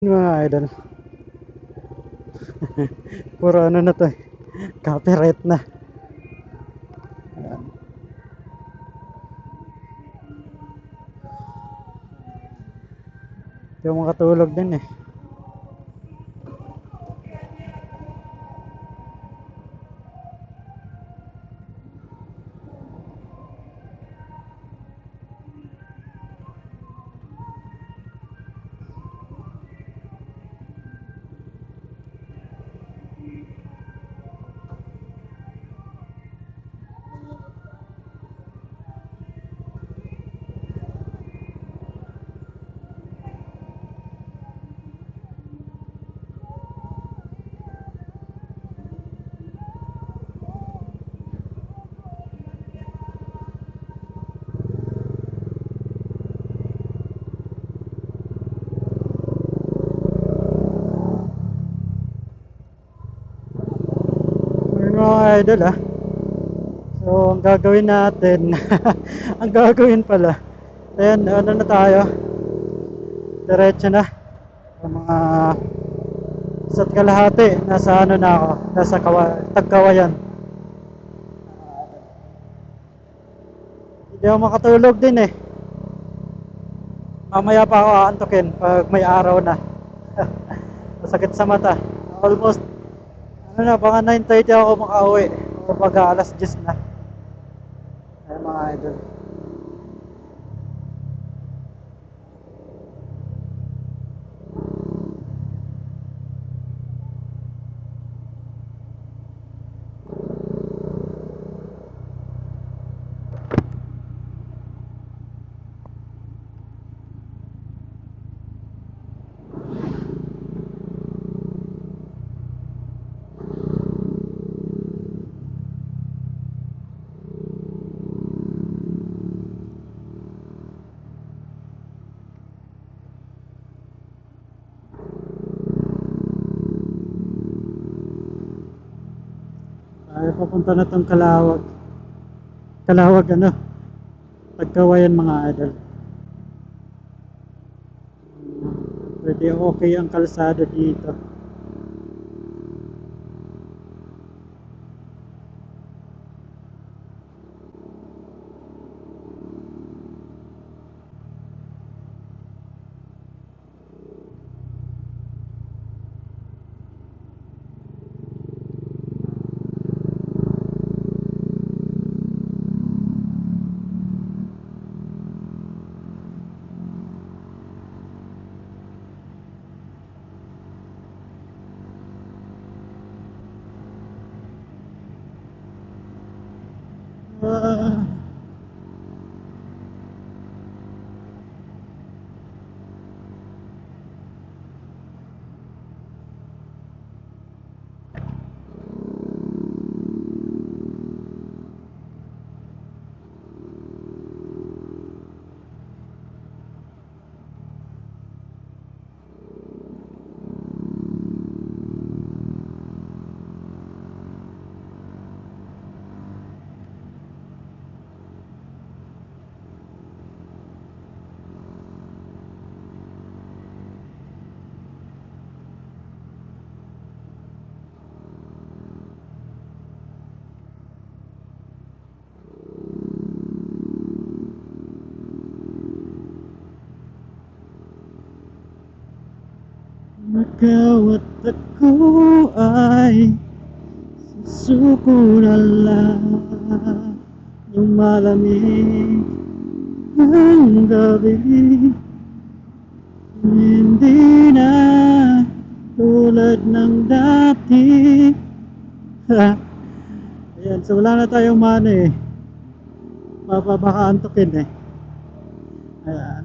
Yung mga idol. Puro ano na to eh. Copyright na. Ayan. Yung makatulog din eh. Yung mga idol ah. So ang gagawin natin. Ang gagawin pala. Ayan, ano na tayo. Diretso na. Ang mga isa't kalahati. Nasa ano na ako. Nasa Tagkawayan. Hindi ako makatulog din eh. Mamaya pa ako aantukin pag may araw na. Masakit sa mata. Almost, ano na, baka 9:30 ako makauwi. O baka alas 10 na. Ay mga idol. Ay, papunta na tong Kalawag. Kalawag ano? Tagkawayan mga idol. Pwede okay ang kalsada dito. Ah, ikaw at ako ay suko na lang ng malamig ng gabi. Hindi na tulad ng dati. Ayan, so wala na tayong mana eh. Baka antukin eh. Ayan.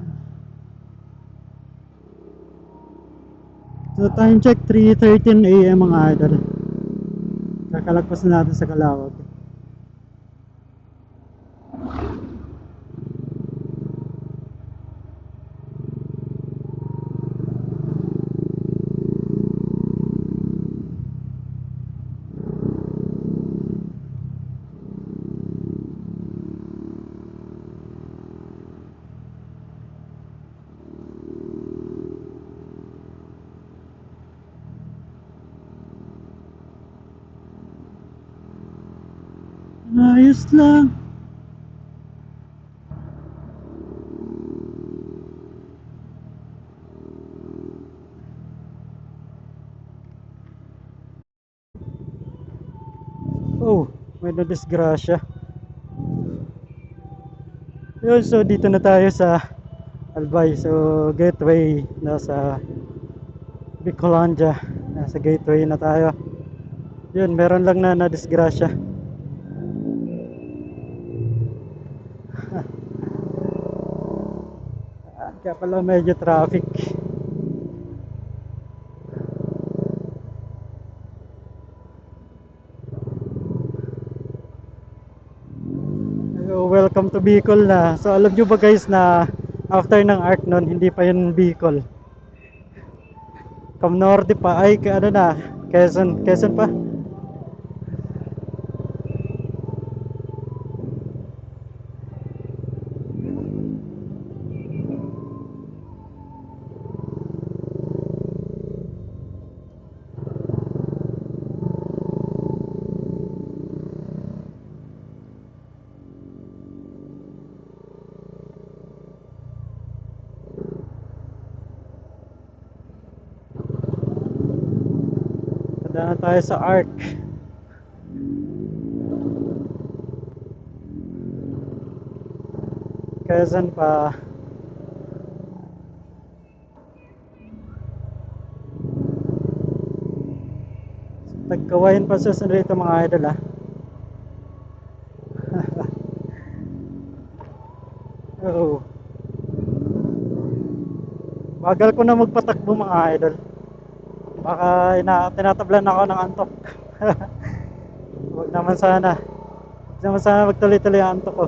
So time check 3:13 AM mga idol. Kakalagpas na natin sa Calawag. Ayos lang. Oh, may nadisgrasya. Yun, so dito na tayo sa Albay. So, gateway. Nasa Bicolandia. Nasa gateway na tayo. Yun, meron lang na nadisgrasya. Kaya pala medyo traffic. So, welcome to Bicol na. So, alam nyo ba guys na after ng ARC nun, hindi pa yun Bicol. Come Norte pa. Ay, ano na, Quezon pa. Tanda na tayo sa ARC. Quezon pa. Nagkawain pa susunod dito mga idol ah. Oo. Bagal ko na magpatakbo mga idol. Baka tinatablan ako ng antok. Huwag naman sana. Huwag naman sana magtuloy-tuloy ang antok ko.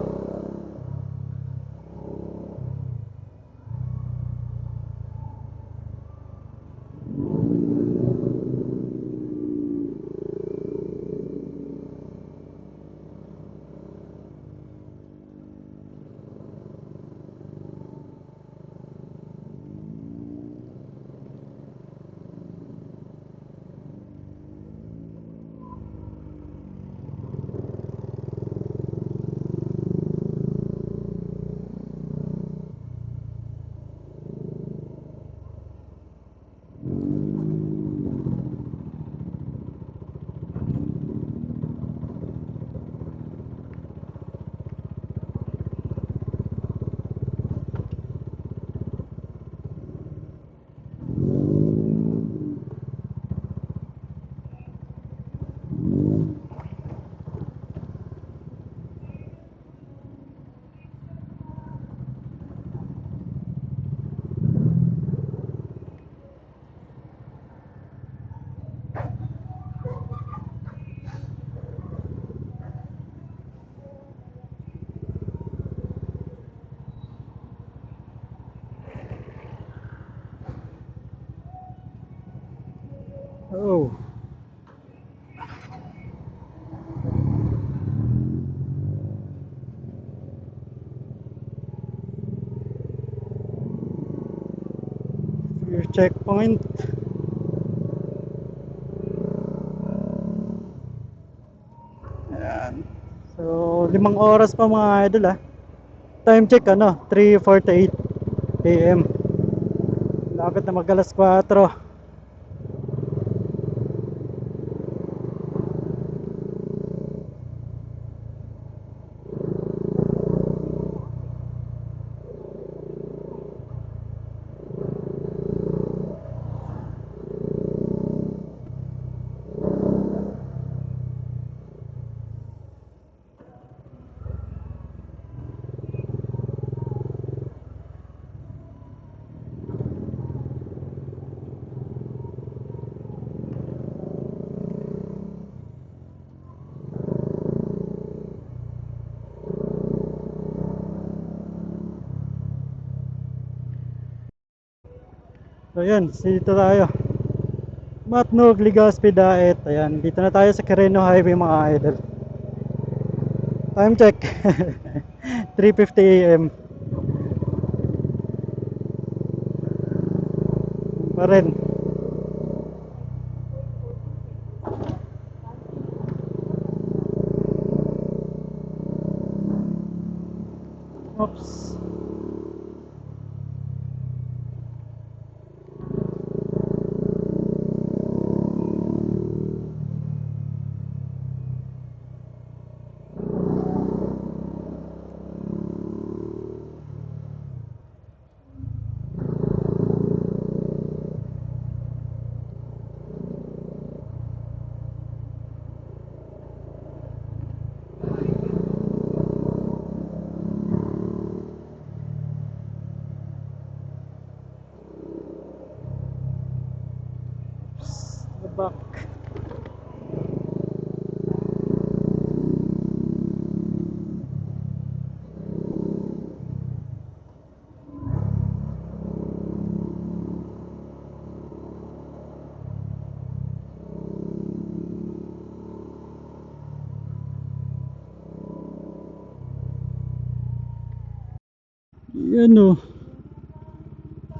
Oo. Your checkpoint. Ayan. So, 5 oras pa mga idol ah. Time check ano, 3:48 AM. Lapit na mag alas 4. So yun, dito tayo. Matnog, Legazpi, Daet. Ayan, dito na tayo sa Quirino Highway mga idol. Time check. 3:50 AM. Pa rin. Oops. Back. Yan o.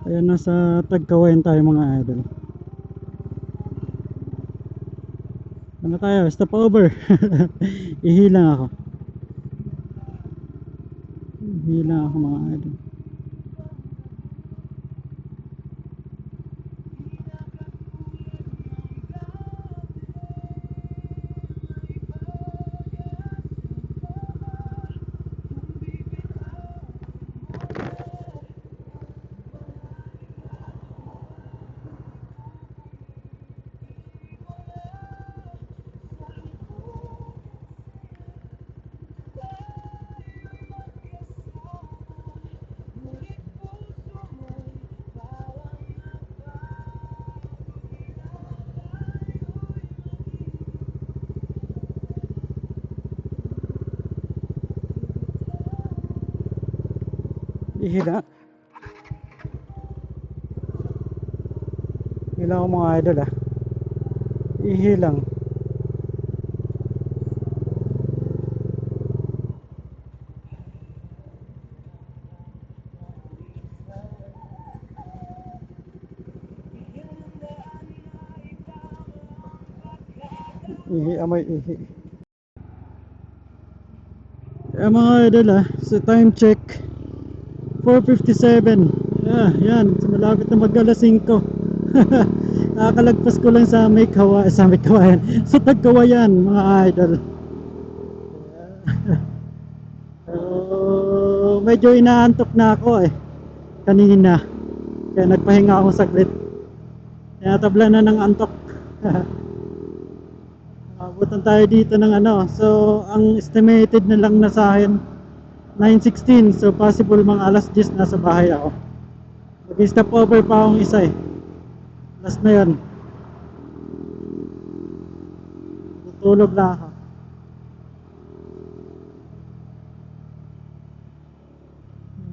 Ayan, nasa Tagkawayan tayo mga idol. Ano tayo? Stop over. Ihilang ako. Ihilang ako mga idol. Ihila. Ilang ako mga idol ah. Ihilang. Ihi, amoy ihi. Mga idol ah, sa time check 4:57. Yan, malapit na mag-alas 5. Nakakalagpas ko lang sa may Kawayan, sa Tagkawayan mga idol. Medyo inaantok na ako kanina, kaya nagpahinga ako saglit. Tinatabla na ng antok. Abutan tayo dito ng ano. So ang estimated na lang na sa akin 9:16, so possible mga alas 10 nasa bahay ako. Mag-stop over pa akong isa last na yun. Tutulog na ako.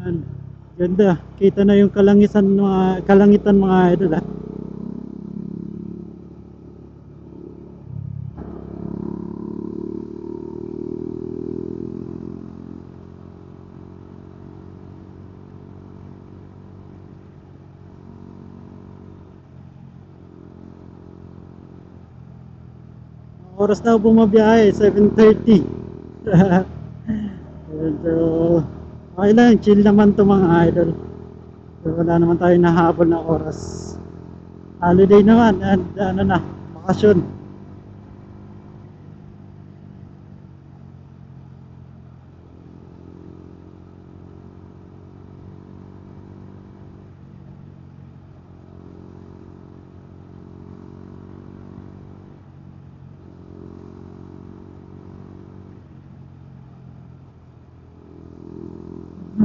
Yan. Ganda, kita na yung kalangitan mga idol ah. Oras na bumabiyahe, 7:30. So, okay lang, chill naman to mga idol. So, wala naman tayo nahabol na oras. Holiday naman, and ano na, bakasyon.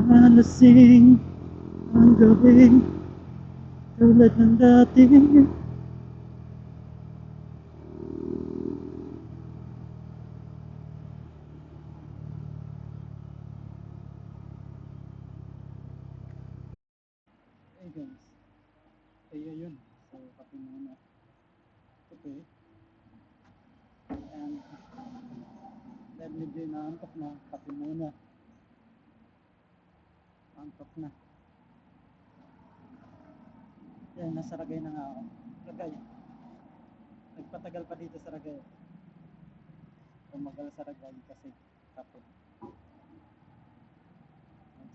Malasing ang gawing tulad ng dati. Hey guys, kaya yun. So, kape muna. Kape. And then medyo naantok na. Kape muna. Antok na. Yan, nasa Ragay na nga ako. Ragay. Nagpatagal pa dito sa Ragay. Tumagal sa Ragay kasi kape.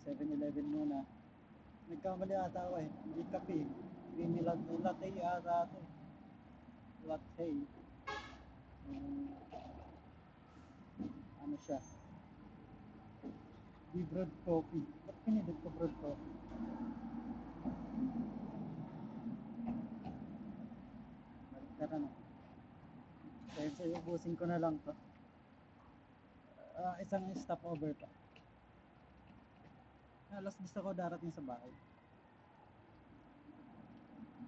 7-Eleven muna. Nagkamali ata ako eh. Hindi kape. Creamy latte ata ito. Latte. Ano siya? Di brewed coffee. Ba't pinindot ko brewed coffee? Balik na. Kaya sa'yo, ubusin ko na lang to. Isang stopover pa. Alas gusto ko darating sa bahay.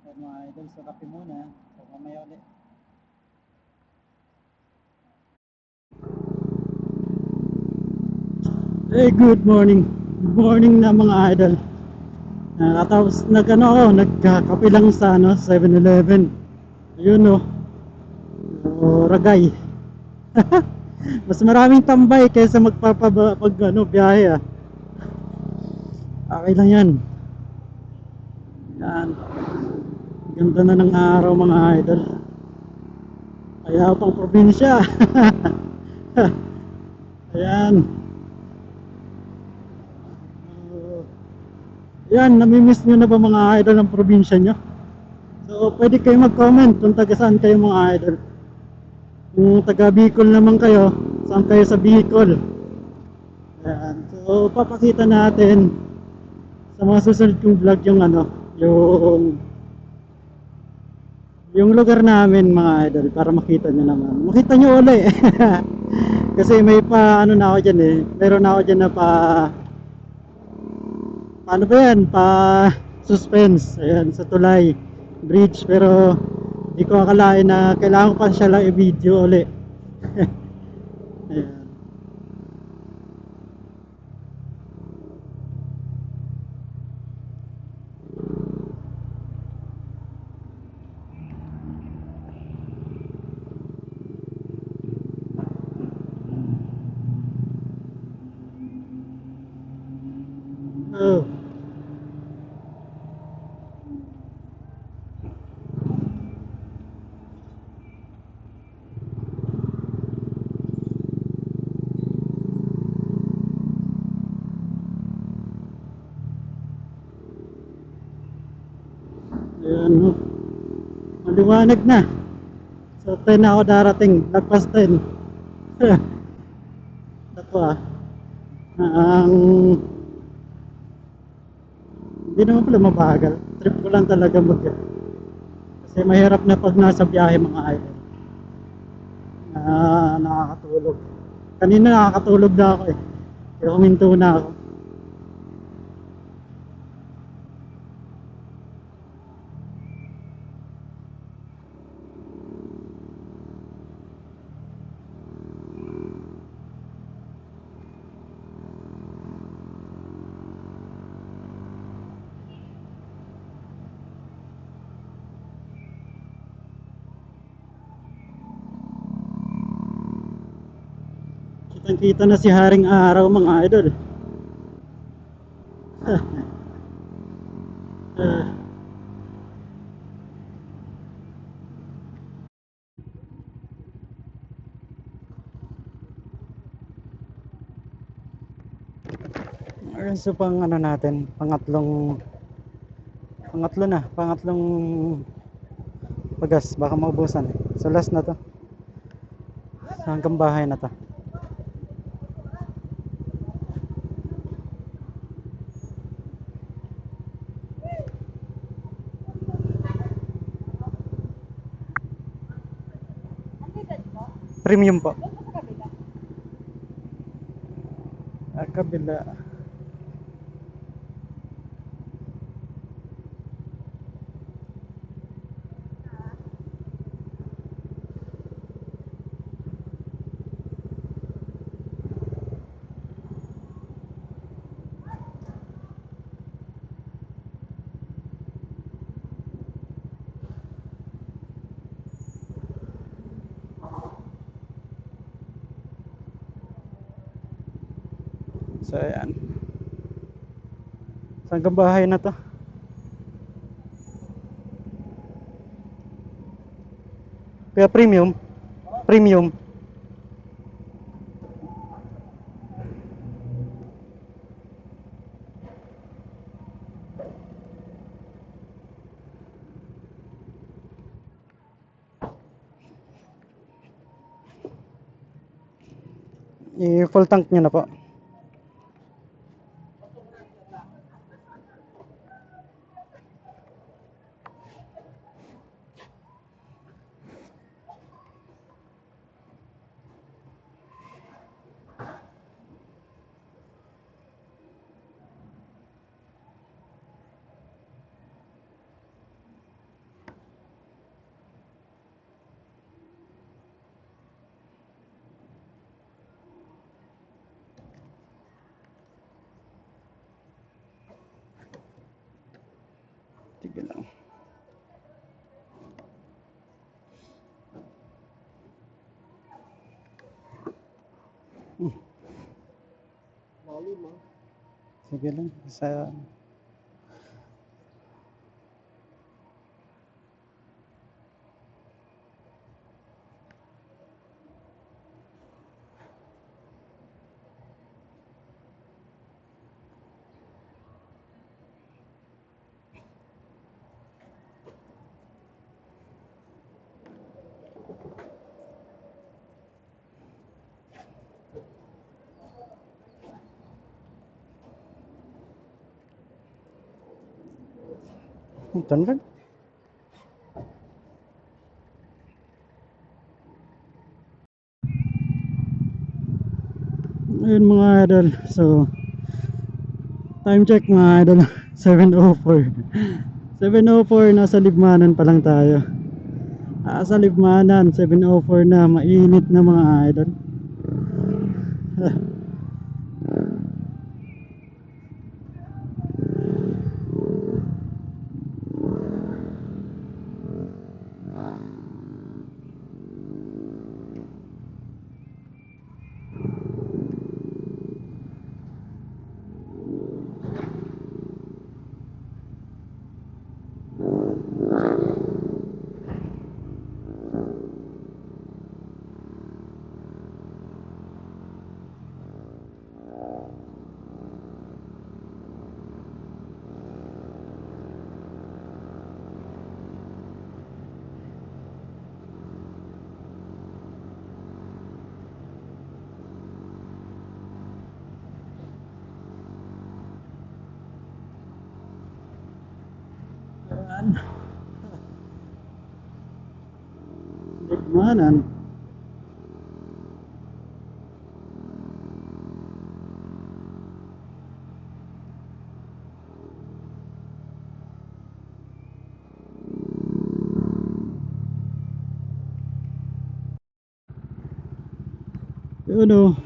So mga idol, so kape muna. So mamaya ulit. Hey, good morning. Good morning na mga idol. Tapos nagkakape lang sa 7-Eleven. Ayun no. Ragay. Mas maraming tambay kaysa biyahe ah. Okay lang yan. Yan. Ganda na ng araw mga idol. Kaya pang probinsya. Ayan. Yan, namimiss nyo na ba mga idol ng probinsya nyo? So pwede kayo mag-comment kung taga saan kayo mga idol. Kung taga Bicol naman kayo, saan kayo sa Bicol. Ayan. So papakita natin sa mga susunod kong vlog yung lugar namin mga idol, para makita nyo naman. Makita nyo ulit. Kasi may na ako dyan eh. Meron na ako dyan na paano ba yan? Suspense. Ayan, sa Tulay Bridge. Pero di ko akalain na kailangan ko pa siya lang i-video ulit. Ayan. Oh. Ayan, oh. Maliwanag na. So 10 na ako darating. Lagpas 10. Ito ang hindi naman pala mabagal. Trip ko lang talaga kasi mahirap na pag nasa biyahe mga idol. Nakakatulog. Kanina nakakatulog na ako eh. Kaya huminto na ako. Kitang-kita na si Haring Araw mga idol. So pang natin, pangatlong pagas, baka maubusan. So last na to. Hanggang bahay na to. Premium po. Kabila. So ayan. Hanggang bahay na to. Kaya premium. I-full tank nyo na po. Sige lang. Sige lang. Sa ito na lang. Ayun mga idol. So, time check mga idol. 7:04. 7:04, nasa Libmanan pa lang tayo. Sa Libmanan, 7:04 na. Mainit na mga idol. Ayan. Libmanan. Yun o.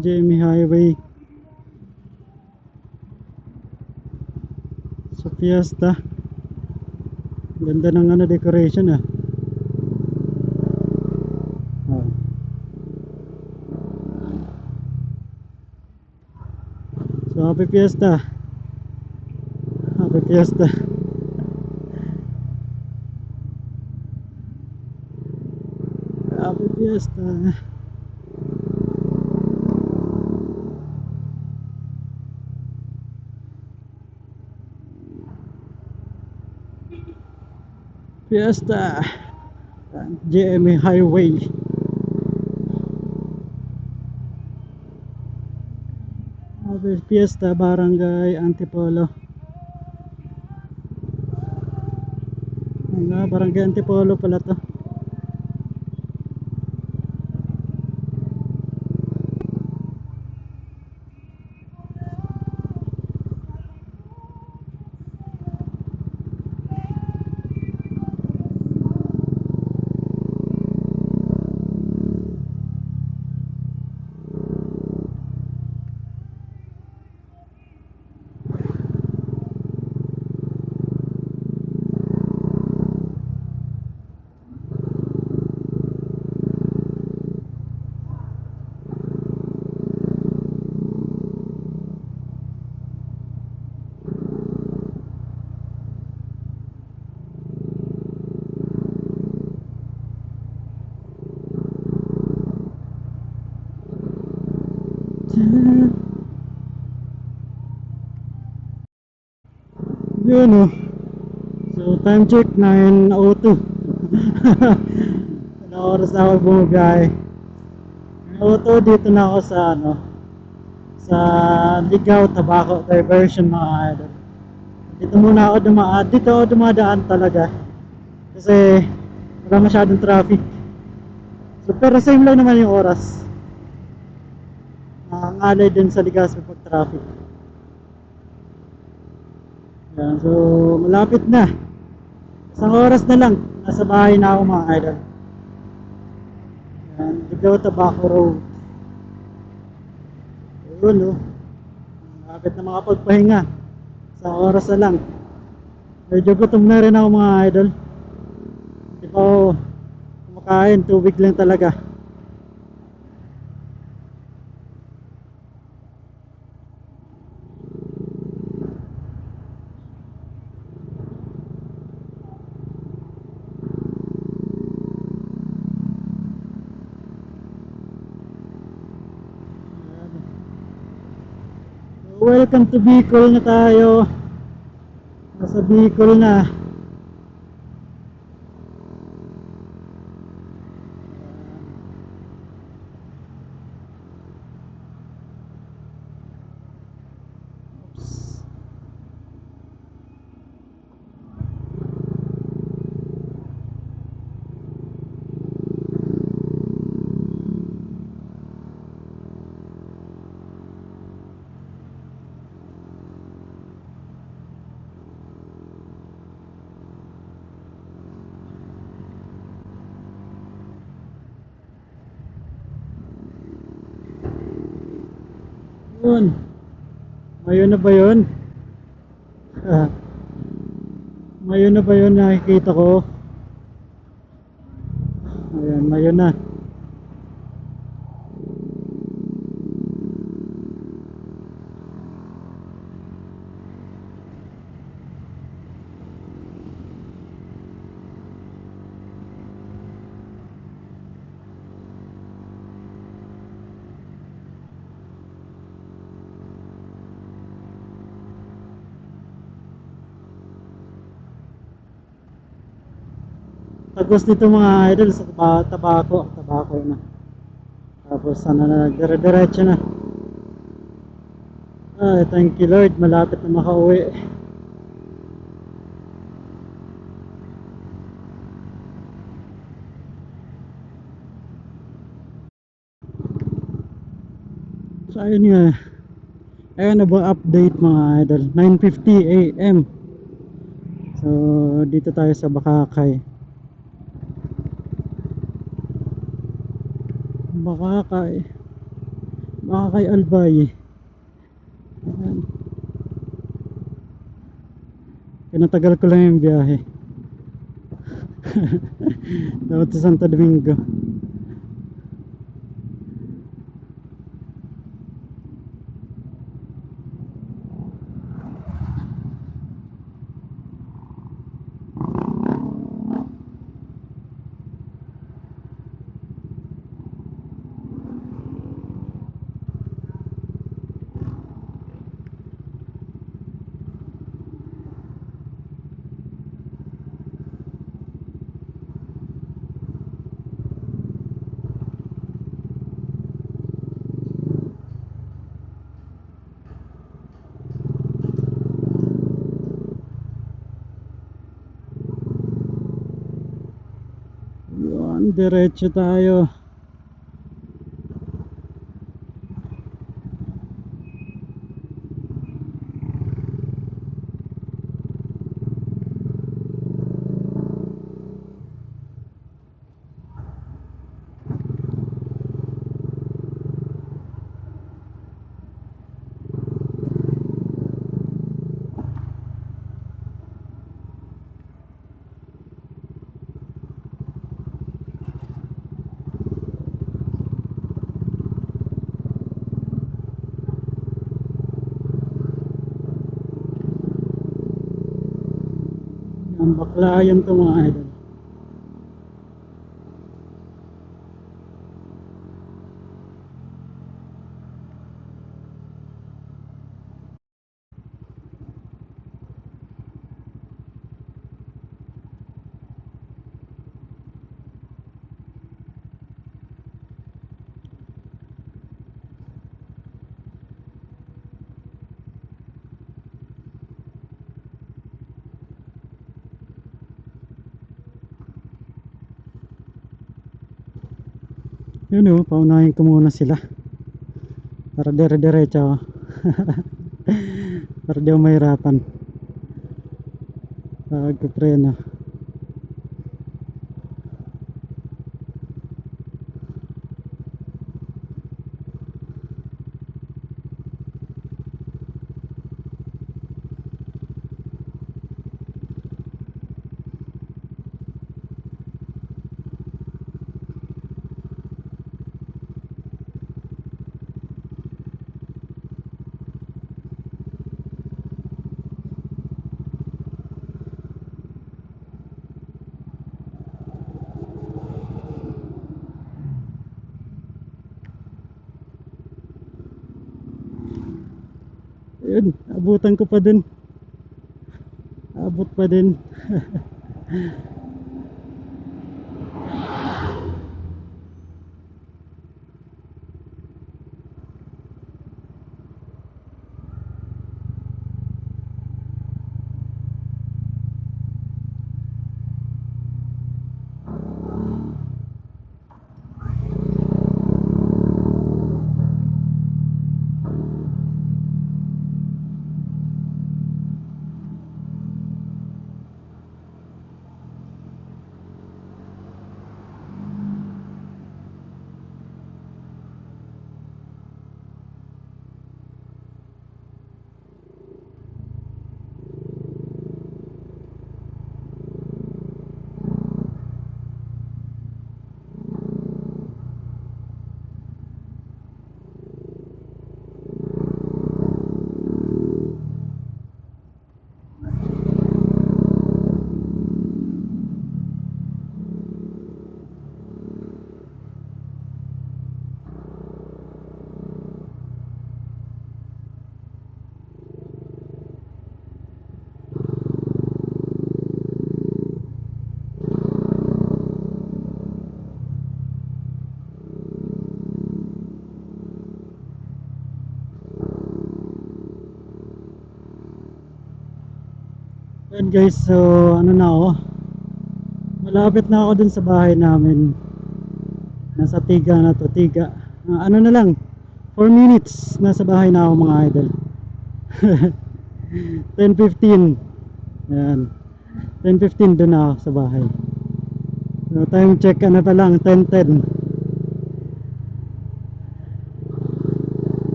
Jamie Highway. Sa Fiesta. Ganda ng ano, decoration ah. Oh. So happy Fiesta. Happy Fiesta. Happy Fiesta. Fiesta. GMA Highway. Happy Fiesta, Barangay Antipolo. Barangay Antipolo pala to. Yun o. So time check 9:02. Ano oras na ako bumagay. Auto dito na ako sa ano, sa Ligaw Tabaco Diversion mga idol. Dito muna ako dumaan, dito ako dumadaan talaga kasi wala masyadong traffic. So, pero same lang naman yung oras. Ngalay din sa Ligaspi pag traffic. Yan, so malapit na. Isang oras na lang, nasa bahay na ako mga idol. Yan, Ligaw Tabaco Road. Yun oh. Malapit na makapagpahinga. Isang oras na lang. Medyo gutom na rin ako mga idol. Hindi pa ako kumakain, tubig lang talaga. Welcome to Bicol na tayo. Nasa Bicol na. Oops. Yun. Mayon na ba yun? Ah, mayon na ba yun nakikita ko? Ayan, mayon na. Tagos dito mga idol sa tabako na. Tapos sana na dire-diretso na. Ay, thank you Lord, malapit na makauwi. So ayun nga, ayun na ba update mga idol, 9:50 AM. So dito tayo sa Bakakay. Bakakay, Bakakay Albay. Ayan. Pinatagal ko lang yung biyahe. Dapat sa Santo Domingo. Yun, diretso tayo. Ang baklayan to mga idol. Yun oh, paunahin ko muna sila para dire-diretso ako. Para di ako mahirapan pagkupreno. Ayun, abutan ko pa din. Abot pa din. Ayun guys, so ano na ako, malapit na ako dun sa bahay namin. Nasa Tiga na to, Tiga. Ano na lang, 4 minutes nasa bahay na ako mga idol. 10:15. Ayan, 10:15 dun na ako sa bahay. So time check ano pa lang, 10:10.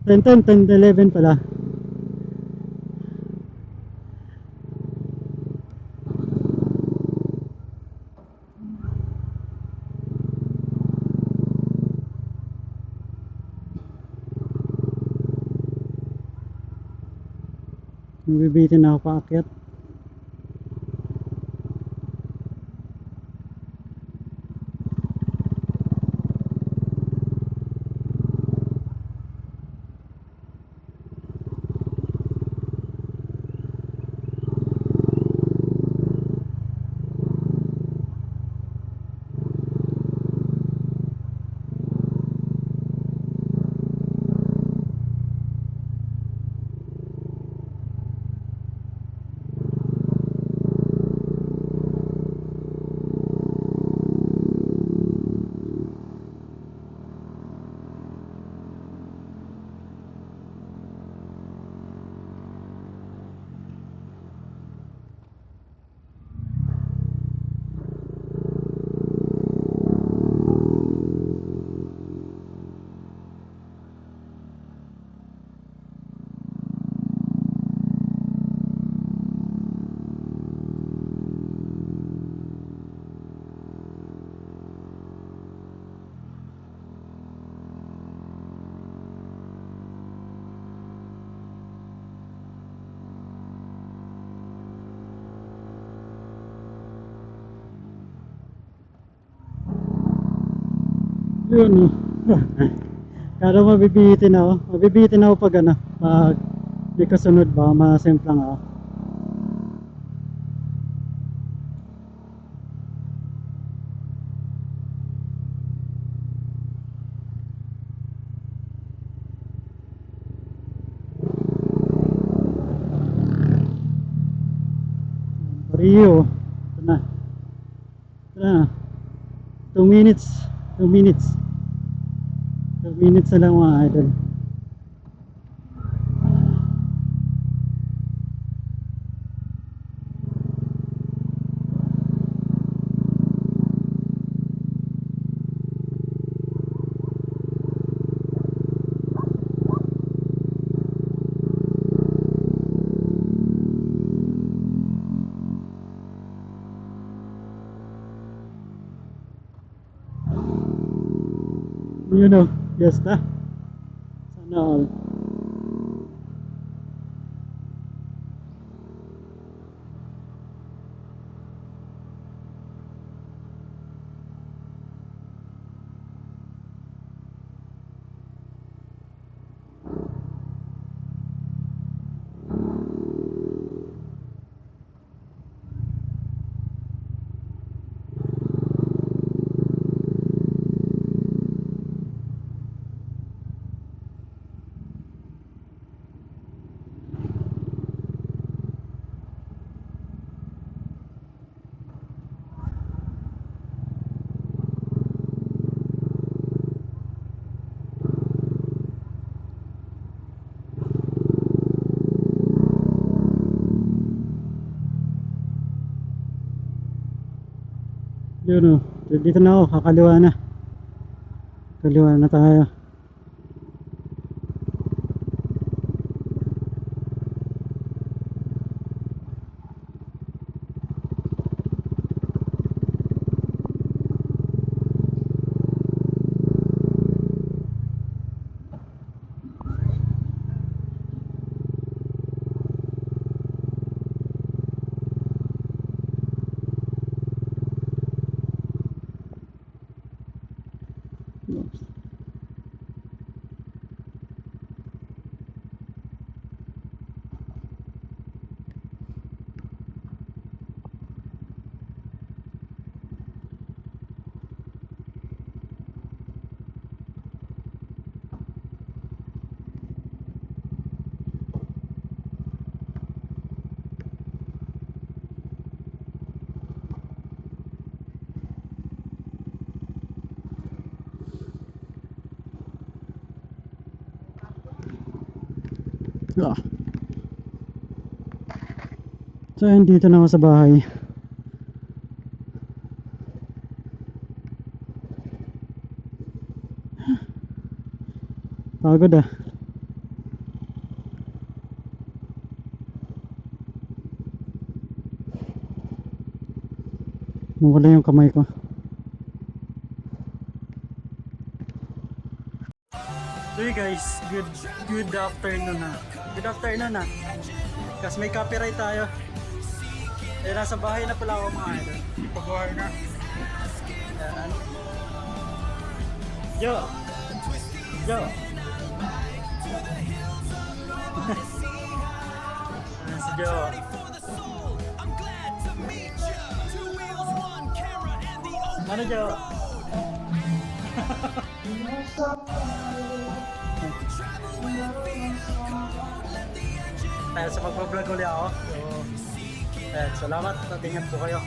10:10, 10:11 pala. Nabibitin na ako paakyat. Yun oh. Kala mabibitin ako. Mabibitin ako pag ano, pag di ko sunod ba, masemplang ako. Rio. Ito na. Ah, 2 minutes. 2 minutes. 2 minutes na lang mga idol. Yun o, Fiesta. Sana all. Yun o, dito na ako, kakaliwa na. Kaliwa na tayo. Ah. So yun, dito na ako sa bahay. Pagod ah. Nawala yung kamay ko. So hey guys, good afternoon na. Good afternoon na. Kasi may copyright tayo. Eh nasa bahay na pala ako mga idol. Pag-war na. Yan. Yo. Yo. Si Jo. Ano Jo? Sa magpa-vlog ulit ako. So, salamat at ingat po kayo.